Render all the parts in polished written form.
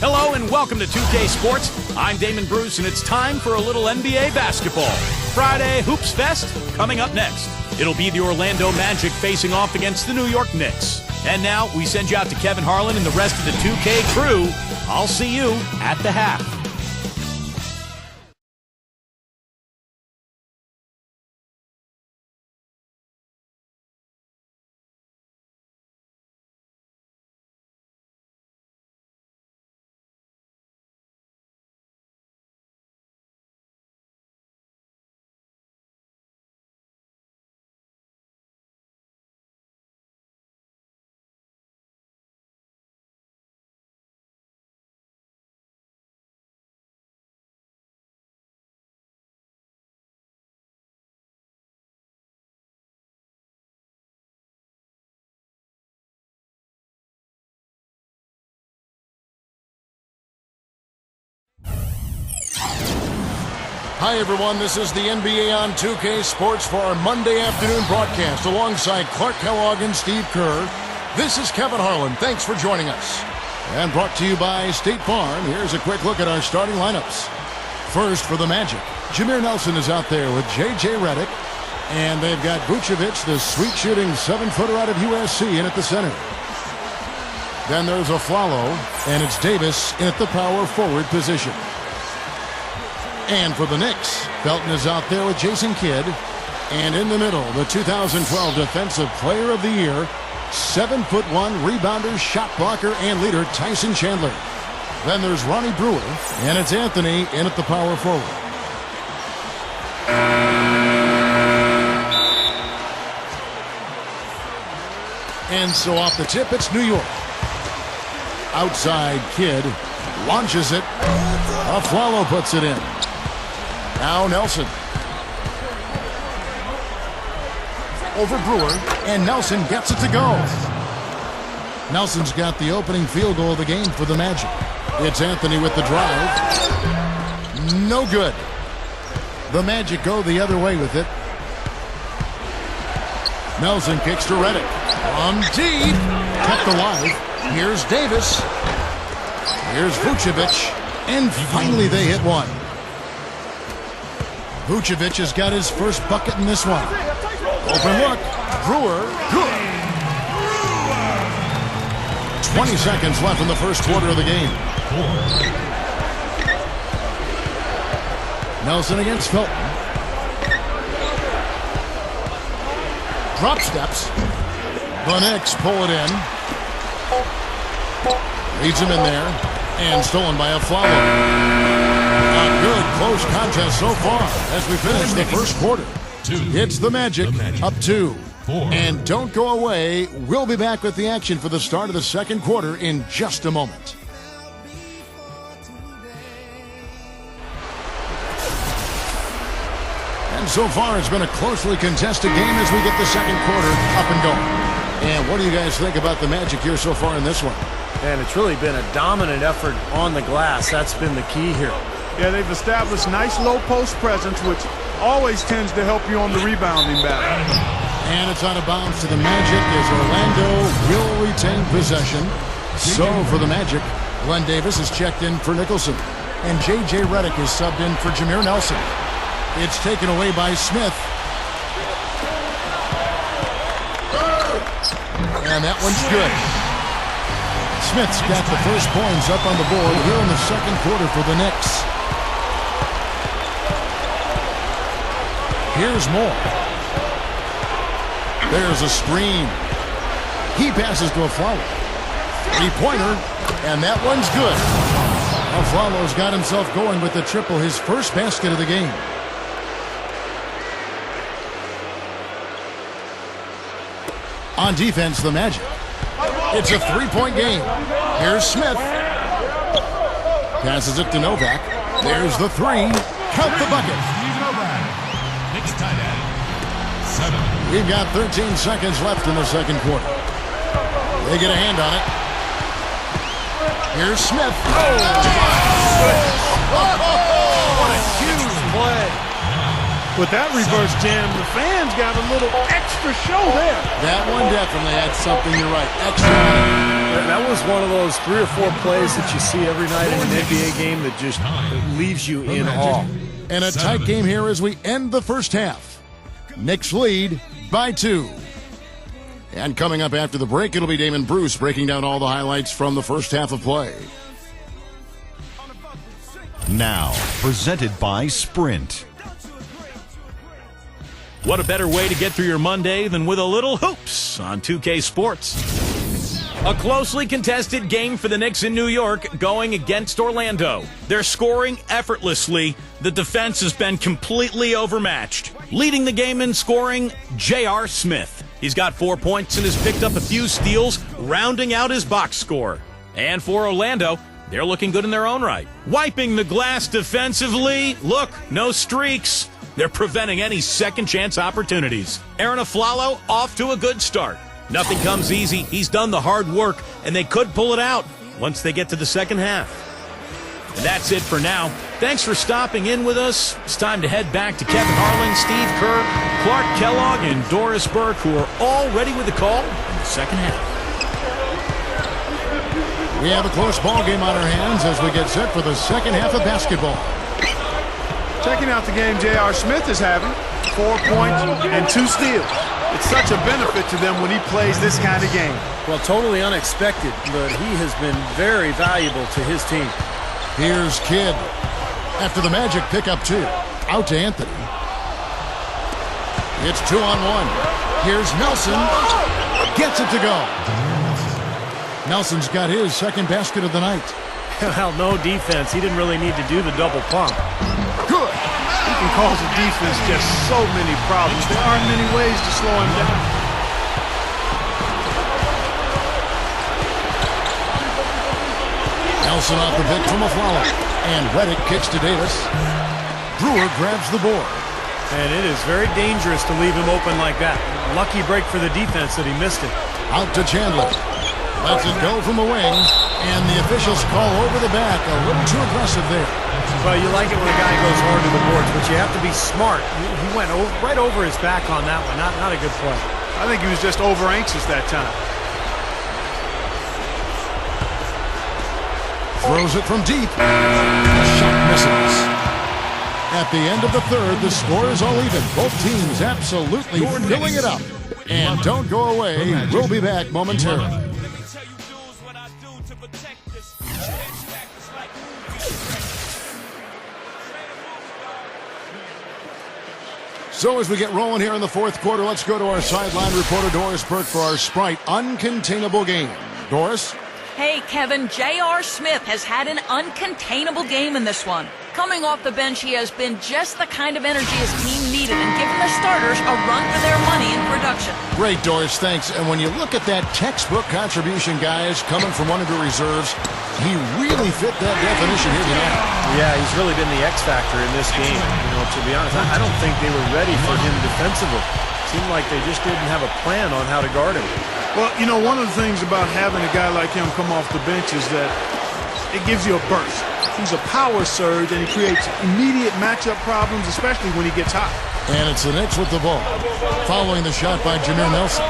Hello and welcome to 2K Sports. I'm Damon Bruce and it's time for a little NBA basketball. Friday Hoops Fest coming up next. It'll be the Orlando Magic facing off against the New York Knicks. And now we send you out to Kevin Harlan and the rest of the 2K crew. I'll see you at the half. Hi everyone, this is the NBA on 2K Sports for our Monday afternoon broadcast alongside Clark Kellogg and Steve Kerr. This is Kevin Harlan. Thanks for joining us. And brought to you by State Farm, here's a quick look at our starting lineups. First for the Magic, Jameer Nelson is out there with J.J. Redick. And they've got Vucevic, the sweet-shooting 7-footer out of USC, in at the center. Then there's Aflalo, and it's Davis in at the power forward position. And for the Knicks, Felton is out there with Jason Kidd. And in the middle, the 2012 Defensive Player of the Year, 7'1" rebounder, shot blocker, and leader Tyson Chandler. Then there's Ronnie Brewer, and it's Anthony in at the power forward. And so off the tip, it's New York. Outside, Kidd launches it. Aflalo puts it in. Now Nelson. Over Brewer, and Nelson gets it to go. Nelson's got the opening field goal of the game for the Magic. It's Anthony with the drive. No good. The Magic go the other way with it. Nelson kicks to Redick. From deep. Kept alive. Here's Davis. Here's Vucevic. And finally they hit one. Vucevic has got his first bucket in this one. Open look. Brewer. Good. 20 seconds left in the first quarter of the game. Nelson against Felton. Drop steps. The Knicks pull it in. Leads him in there. And stolen by Aflalo. A good close contest so far as we finish the first quarter. It's the Magic up 2. And don't go away. We'll be back with the action for the start of the second quarter in just a moment. And so far it's been a closely contested game as we get the second quarter up and going. And what do you guys think about the Magic here so far in this one? And it's really been a dominant effort on the glass. That's been the key here. Yeah, they've established nice low post presence, which always tends to help you on the rebounding battle. And it's out of bounds to the Magic as Orlando will retain possession. So for the Magic, Glenn Davis is checked in for Nicholson. And J.J. Redick is subbed in for Jameer Nelson. It's taken away by Smith. And that one's good. Smith's got the first points up on the board here in the second quarter for the Knicks. Here's more. There's a screen. He passes to Aflalo. Three-pointer, and that one's good. Aflalo's got himself going with the triple, his first basket of the game. On defense, the Magic. It's a three-point game. Here's Smith. Passes it to Novak. There's the three. Count the bucket. We've got 13 seconds left in the second quarter. They get a hand on it. Here's Smith. Oh! What a huge play. With that reverse jam, the fans got a little extra show there. That one definitely had something, you're right, extra. That was one of those 3 or 4 plays that you see every night in an NBA game that just leaves you in awe. And a tight game here as we end the first half. Knicks lead by 2. And coming up after the break, it'll be Damon Bruce breaking down all the highlights from the first half of play. Now, presented by Sprint. What a better way to get through your Monday than with a little hoops on 2K Sports. A closely contested game for the Knicks in New York going against Orlando. They're scoring effortlessly. The defense has been completely overmatched. Leading the game in scoring, J.R. Smith. He's got 4 points and has picked up a few steals, rounding out his box score. And for Orlando, they're looking good in their own right. Wiping the glass defensively. Look, no streaks. They're preventing any second-chance opportunities. Aaron Aflalo off to a good start. Nothing comes easy. He's done the hard work, and they could pull it out once they get to the second half. And that's it for now. Thanks for stopping in with us. It's time to head back to Kevin Harlan, Steve Kerr, Clark Kellogg, and Doris Burke, who are all ready with the call in the second half. We have a close ball game on our hands as we get set for the second half of basketball. Checking out the game J.R. Smith is having. 4 points and 2 steals. It's such a benefit to them when he plays this kind of game. Well, totally unexpected, but he has been very valuable to his team. Here's Kidd. After the Magic pick up 2. Out to Anthony. It's 2-on-1. Here's Nelson. Gets it to go. Nelson's got his second basket of the night. Well, no defense. He didn't really need to do the double pump. Good. He can cause the defense just so many problems. There aren't many ways to slow him down. Nelson off the pick from Aflalo. And Reddick kicks to Davis. Brewer grabs the board. And it is very dangerous to leave him open like that. Lucky break for the defense that he missed it. Out to Chandler. Lets it go from the wing. And the officials call over the back. A little too aggressive there. Well, you like it when a guy goes hard to the boards, but you have to be smart. He went right over his back on that one. Not a good play. I think he was just over anxious that time. Throws it from deep. Shot misses. At the end of the third, the score is all even. Both teams absolutely filling it up. And don't go away. We'll be back momentarily. So as we get rolling here in the fourth quarter, let's go to our sideline reporter, Doris Burke, for our Sprite uncontainable game. Doris? Hey, Kevin, J.R. Smith has had an uncontainable game in this one. Coming off the bench, he has been just the kind of energy his team needed and given the starters a run for their money in production. Great, Doris, thanks. And when you look at that textbook contribution, guys, coming from one of the reserves, he really fit that definition here tonight. Yeah, he's really been the X factor in this game. You know, to be honest, I don't think they were ready for him defensively. Seemed like they just didn't have a plan on how to guard him. Well, you know, one of the things about having a guy like him come off the bench is that it gives you a burst. He's a power surge, and he creates immediate matchup problems, especially when he gets hot. And it's the Knicks with the ball. Following the shot by Jameer Nelson.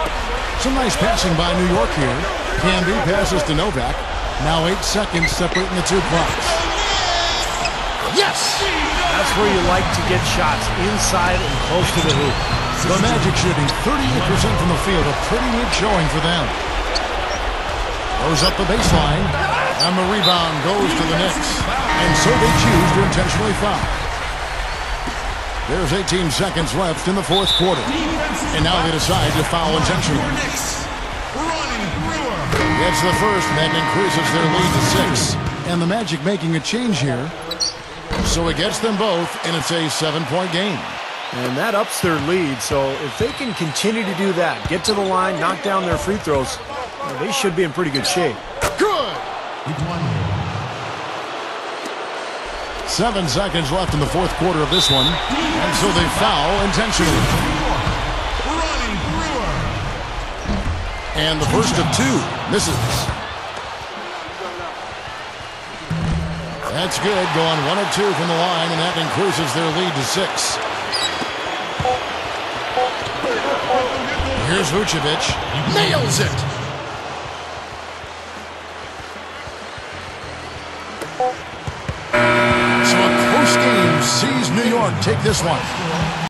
Some nice passing by New York here. Canby passes to Novak. Now 8 seconds separating the two clocks. Yes! That's where you like to get shots, inside and close to the hoop. The Magic shooting 38% from the field. A pretty neat showing for them. Goes up the baseline. And the rebound goes to the Knicks. And so they choose to intentionally foul. There's 18 seconds left in the fourth quarter. And now they decide to foul intentionally. Gets the first, that increases their lead to 6. And the Magic making a change here. So it gets them both, and it's a 7-point game. And that ups their lead, so if they can continue to do that, get to the line, knock down their free throws, they should be in pretty good shape. Good! 7 seconds left in the fourth quarter of this one. And so they foul intentionally. And the first of 2 misses. That's good, going 1 of 2 from the line, and that increases their lead to 6. Here's Vucevic. Nails it. So a close game sees New York take this one.